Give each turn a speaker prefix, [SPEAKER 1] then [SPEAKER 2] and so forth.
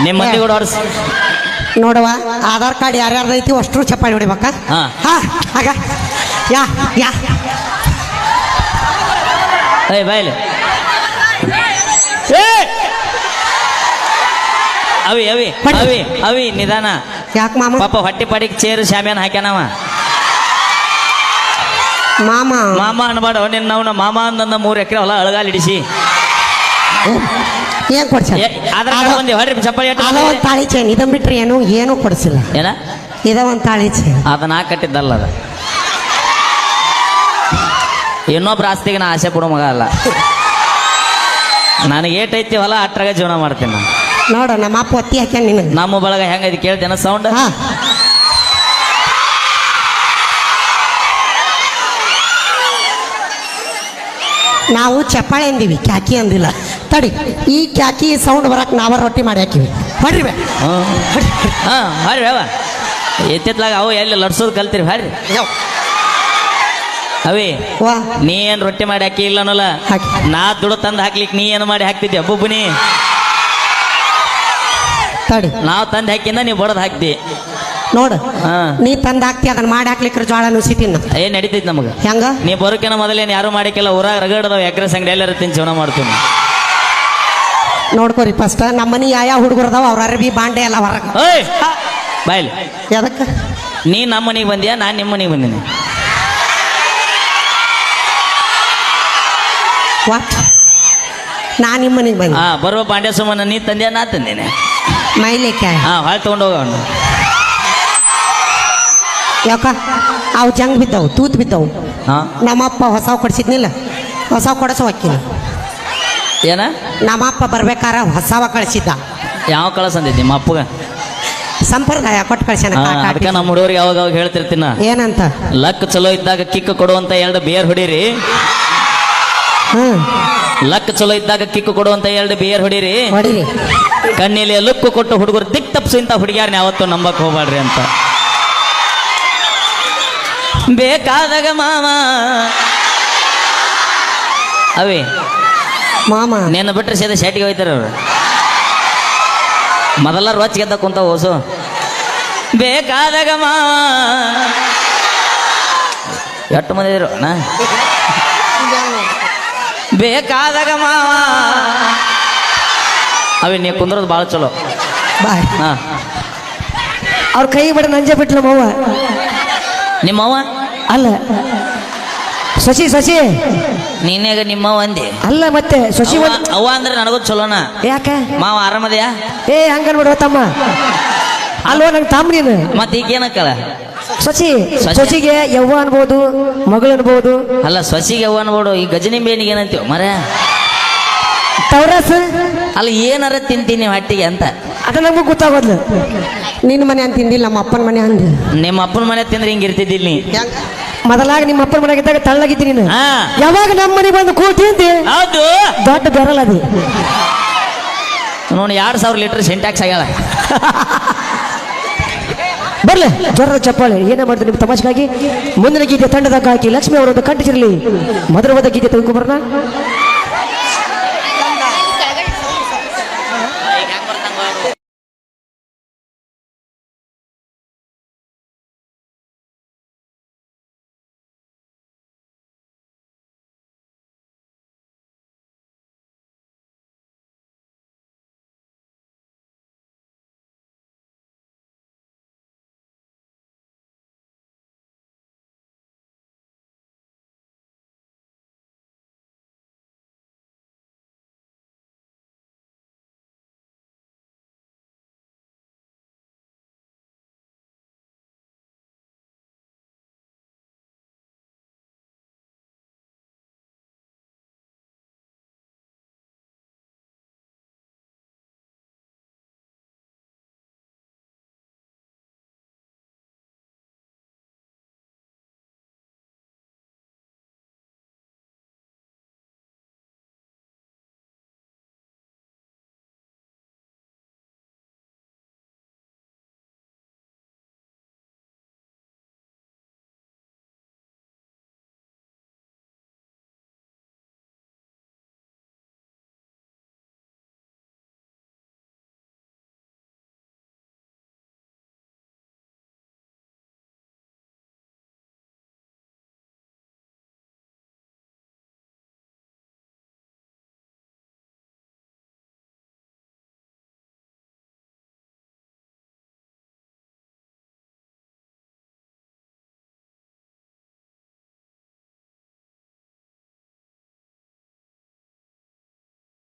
[SPEAKER 1] ನಿಮ್ಮ ಮಂದಿ ಕೂಡ ಹೊಡ್ಸ್
[SPEAKER 2] ನೋಡುವ ಆಧಾರ್ ಕಾರ್ಡ್ ಯಾರ್ಯಾರ್ದು ಐತಿ ಅಷ್ಟ್ರು ಚಪ್ಪಾಳಿ ಹೊಡಿಬೇಕ
[SPEAKER 1] ಹಾ
[SPEAKER 2] ಆಗ ಯಾ ಯಾ
[SPEAKER 1] ಏಯ್ ಬಾಯ್ಲಿ ಅವಿ ಅವಿ ಅವಿ ಅವಿ ನಿಧಾನ
[SPEAKER 2] ಯಾಕೆ ಮಾಮ
[SPEAKER 1] ಪಾಪ ಹೊಟ್ಟೆ ಪಾಡಿಗೆ ಚೇರು ಶಾಮ್ಯಾನ ಹಾಕ್ಯಾನವ
[SPEAKER 2] ಮಾಮ
[SPEAKER 1] ಮಾಮ ಅನ್ಬೇಡ ನಿನ್ನ ಅವನ ಮಾಮ ಅಂದ 3 ಎಕರೆ ಹೊಲ ಅಳಗಾಲಿಡಿಸಿ
[SPEAKER 2] ಏನ್ ಕೊಡ್ಸ
[SPEAKER 1] ಆಧಾರ್ ಕಾರ್ಡ್ ಬಂದಿ ಹೊಡ್ರಿ ಚಪ್ಪಾಳಿ
[SPEAKER 2] ಅದ ಒಂದು ತಾಳಿ ಚೈನ್ ಇದನ್ ಬಿಟ್ರಿ ಏನು ಕೊಡಿಸಿಲ್ಲ
[SPEAKER 1] ಏನ
[SPEAKER 2] ಇದ ಒಂದು ತಾಳಿ ಚೈನ್
[SPEAKER 1] ಅದನ್ನ ಕಟ್ಟಿದ್ದಲ್ಲ ಅದ ಇನ್ನೊಬ್ರ ಆಸ್ತಿಗೆ ನಾ ಆಸೆ ಪಡೋ ಮಗ ಅಲ್ಲ ನನಗೆ ಏಟೈತಿ ಹೊಲ ಅಟ್ರಾಗ ಜೀವನ ಮಾಡ್ತೀನಿ ನಾನು
[SPEAKER 2] ನೋಡ ನಮ್ಮ ಅಪ್ಪ ಒತ್ತಿ ಹಾಕ್ಯಾನ ನಿನಗೆ
[SPEAKER 1] ನಮ್ಮ ಬಳಗ ಹೆಂಗೈತಿ ಕೇಳ್ತೇನ ಸೌಂಡ್
[SPEAKER 2] ನಾವು ಚಪ್ಪಾಳೆ ಅಂದಿವಿ ಕ್ಯಾಕಿ ಅಂದಿಲ್ಲ ತಡಿ ಈ ಕ್ಯಾಕಿ ಸೌಂಡ್ ಬರಕ್ ನಾವ ರೊಟ್ಟಿ ಮಾಡಿ ಹಾಕಿವಿ ಹೊಡ್ರಿ ಬೇ
[SPEAKER 1] ಹಾರಿ ಅವ ಎತ್ತಿತ್ಲಾಗ ಅವು ಎಲ್ಲಿ ಲಡ್ಸೋದು ಕಲ್ತೀರಿ ಹಾರಿ ಅವಿ
[SPEAKER 2] ವಾ
[SPEAKER 1] ನೀ ಏನ್ ರೊಟ್ಟಿ ಮಾಡಿ ಹಾಕಿ ಇಲ್ಲ ಅನ್ನೋಲ್ಲ ನಾ ದುಡ್ಡು ತಂದು ಹಾಕ್ಲಿಕ್ಕೆ ನೀ ಏನು ಮಾಡಿ ಹಾಕ್ತಿದ್ದೆ ಅಬ್ಬೊಬ್ಬನಿ
[SPEAKER 2] ತಡಿ
[SPEAKER 1] ನಾವು ತಂದು ಹಾಕಿಂದ ನೀವು ಬಡದ್ ಹಾಕ್ತಿ
[SPEAKER 2] ನೋಡು ನೀ ತಂದು ಹಾಕ್ತಿ ಅದನ್ನ ಮಾಡಿ ಹಾಕ್ಲಿಕ್ಕೆ ಜ್ವಾಳ ನುಸಿತೀನಿ
[SPEAKER 1] ಏನ್ ನಡೀತೈತಿ ನಮಗ
[SPEAKER 2] ಹೆಂಗ
[SPEAKER 1] ನೀ ಬರೋಕಿನ ಮೊದಲೇನು ಯಾರು ಮಾಡಿಕ್ಕಿಲ್ಲ ಊರಾಗ ರಗಡದವ್ ಎಕರೆ ಸಂಗಡಿ ಎಲ್ಲಾರ ತಿನ್ ಜೀವನ ಮಾಡ್ತೀನಿ
[SPEAKER 2] ನೋಡ್ಕೋರಿ ಫಸ್ಟ್ ನಮ್ಮನಿ ಯಾವ ಹುಡುಗರದಾವ ಅವ್ರ ಅರಬಿ ಬಾಂಡೆ ಎಲ್ಲ ಹೊರಗೆ
[SPEAKER 1] ಓಯ್ ಬಾಯ್ಲಿ
[SPEAKER 2] ಎದಕ್ಕೆ
[SPEAKER 1] ನೀ ನಮ್ಮ ಮನೆಗೆ ಬಂದ್ಯಾ ನಾನು ನಿಮ್ಮ ಮನೆಗೆ ಬಂದೀನಿ
[SPEAKER 2] ವಾಟ್ ನಾ ನಿಮ್ಮ ಮನೆಗೆ ಬಂದೆ
[SPEAKER 1] ಬರುವ ಬಾಂಡೆ ಸುಮ್ಮನೆ ನೀ ತಂದ್ಯಾ ನಾ ತಂದೇನೆ
[SPEAKER 2] ಮೈಲೇಕೆ
[SPEAKER 1] ಹಾಳು ತಗೊಂಡು ಹೋಗೋಣ
[SPEAKER 2] ಯಾಕ ಅವು ಜಂಗ್ ಬಿದ್ದವು ತೂತ್ ಬಿದ್ದವು ನಮ್ಮಪ್ಪ ಹೊಸ ಕೊಡಿಸಿದ್ನಿಲ್ಲ ಹೊಸ ಕೊಡಸ ಹೊಕ್ಕಿನ
[SPEAKER 1] ಏನ
[SPEAKER 2] ನಮ್ಮಪ್ಪ ಬರ್ಬೇಕಾರ ಹೊಸವ ಕಳಿಸಿದ್ದ
[SPEAKER 1] ಯಾವ ಕಳಸ ಅಂದಿದ್ದಿ ನಿಮ್ಮ ಅಪ್ಪಗ
[SPEAKER 2] ಸಂಪ್ರದಾಯ ಕೊಟ್ಟು ಕಳ್ಸ್ಯಾನ
[SPEAKER 1] ಅದಕ್ಕೆ ನಮ್ಮ ಹುಡುಗರಿಗೆ ಯಾವಾಗ ಹೇಳ್ತಿರ್ತೀನ
[SPEAKER 2] ಏನಂತ
[SPEAKER 1] ಲಕ್ ಚಲೋ ಇದ್ದಾಗ ಕಿಕ್ ಕೊಡುವಂತ 2 ಬಿಯರ್ ಹೊಡೀರಿ ಲಕ್ ಚಲೋ ಇದ್ದಾಗ ಕಿಕ್ಕು ಕೊಡುವಂತ 2 ಬಿಯರ್ ಹೊಡೀರಿ ಕಣ್ಣೀಲಿ ಲುಕ್ಕು ಕೊಟ್ಟು ಹುಡುಗರು ದಿಕ್ ತಪ್ಸು ಇಂತ ಹುಡುಗಿಯಾರನ್ನ ಯಾವತ್ತೂ ನಂಬಕ್ ಹೋಗ್ಬಾಡ್ರಿ ಅಂತ ಬೇಕಾದಾಗ ಮಾಮ ಅವೇ
[SPEAKER 2] ಮಾಮ
[SPEAKER 1] ನೆನ್ನ ಬಿಟ್ರೆ ಸೇದ ಶೆಟ್ಟಿಗೆ ಹೋಯ್ತಾರ ಅವ್ರು ಮೊದಲ ರೊಚ್ಚ ಗೆದ್ದ ಕುಂತ ಓಸು ಬೇಕಾದಾಗ ಮಾವ ಎಷ್ಟು ಮಂದಿ ಇದ್ರು ನಾ ಬೇಕಾದಾಗ ಮಾವ ಅವೇ ನೀ ಕುಂದ್ರದು ಭಾಳ ಚಲೋ
[SPEAKER 2] ಬಾಯ್
[SPEAKER 1] ಹಾ
[SPEAKER 2] ಅವ್ರ ಕೈ ಬಿಡ ನಂಜೆ ಬಿಟ್ಲ ಮಾವ
[SPEAKER 1] ನಿಮ್ಮವ್ವ
[SPEAKER 2] ಅಲ್ಲ ಶಶಿ ಶಶಿ
[SPEAKER 1] ನೀನೇಗ ನಿಮ್ಮವ್ವ ಅಂದಿ
[SPEAKER 2] ಅಲ್ಲ ಮತ್ತೆ ಶಶಿ
[SPEAKER 1] ಅವ್ವ ಅಂದ್ರೆ ನನಗೂ ಚಲೋನ
[SPEAKER 2] ಯಾಕೆ
[SPEAKER 1] ಮಾವ ಆರಾಮದೆಯಾ
[SPEAKER 2] ಹಂಗನ್ಬಿಡುವ ತಮ್ಮ ಅಲ್ವ ನಂಗೆ ತಮ್ಮ ನೀನು
[SPEAKER 1] ಮತ್ತೆ ಈಗ ಏನಕ್ಕಲ್ಲ
[SPEAKER 2] ಶಶಿ ಶಶಿಗೆ ಯವ್ವ ಅನ್ಬೋದು ಮಗಳು ಅನ್ಬೋದು
[SPEAKER 1] ಅಲ್ಲ ಸೊಸಿಗೆ ಯವ್ವ ಅನ್ಬೋದು ಈ ಗಜನಿ ಬೇನಿಗೆ ಏನಂತೀವ ಮರ
[SPEAKER 2] ತವರಸ್
[SPEAKER 1] ಅಲ್ಲ ಏನಾರ ತಿಂತೀನಿ ಹೊಟ್ಟಿಗೆ ಅಂತ
[SPEAKER 2] ಅದ ನಮಗೂ ಗೊತ್ತಾಗೋದ್ಲು ನಿನ್ನ ಮನೆ ಅಂತ ತಿಂದಿಲ್ಲ ನಮ್ಮ ಅಪ್ಪನ ಮನೆ ಅಂದ
[SPEAKER 1] ನಿಮ್ಮ ಅಪ್ಪನ ಮನೆ ತಿಂದ್ರೆ ಹಿಂಗೆ ಇರ್ತಿದ್ದಿಲ್ಲ ನೀ
[SPEAKER 2] ಮೊದಲಾಗ ನಿಮ್ಮ ಅಪ್ಪನ ಮನೆಗೆ ಇದ್ದಾಗ ತಳ್ಳಗಿದ್ದಿ ನೀನು ಯಾವಾಗ ನಮ್ಮ ಮನೆ ಬಂದು ಕೂತಿ
[SPEAKER 1] ಹೌದು
[SPEAKER 2] ದೊಡ್ಡ ಬೆರಲ್ಲ ಅದು
[SPEAKER 1] ನೋಡಿ 2000 ಲೀಟರ್ ಸಿಂಟ್ಯಾಕ್ಸ್ ಆಗ್ಯಾಳ
[SPEAKER 2] ಬರ್ಲೆ ಜ್ವರದ ಚಪ್ಪಾಳೆ ಏನೇ ಮಾಡಿದ್ರೆ ನಿಮ್ಮ ತಮಾಷೆಗಾಗಿ ಮುಂದಿನ ಗೀತೆ ತಂಡದಾಗ ಹಾಕಿ ಲಕ್ಷ್ಮಿ ಅವರೊಂದು ಕಂಠಿಸಿರಲಿ ಮಧುರವಾದ ಗೀತೆ ತೆಗೆದುಕೊಂಡ್ಬರೋಣ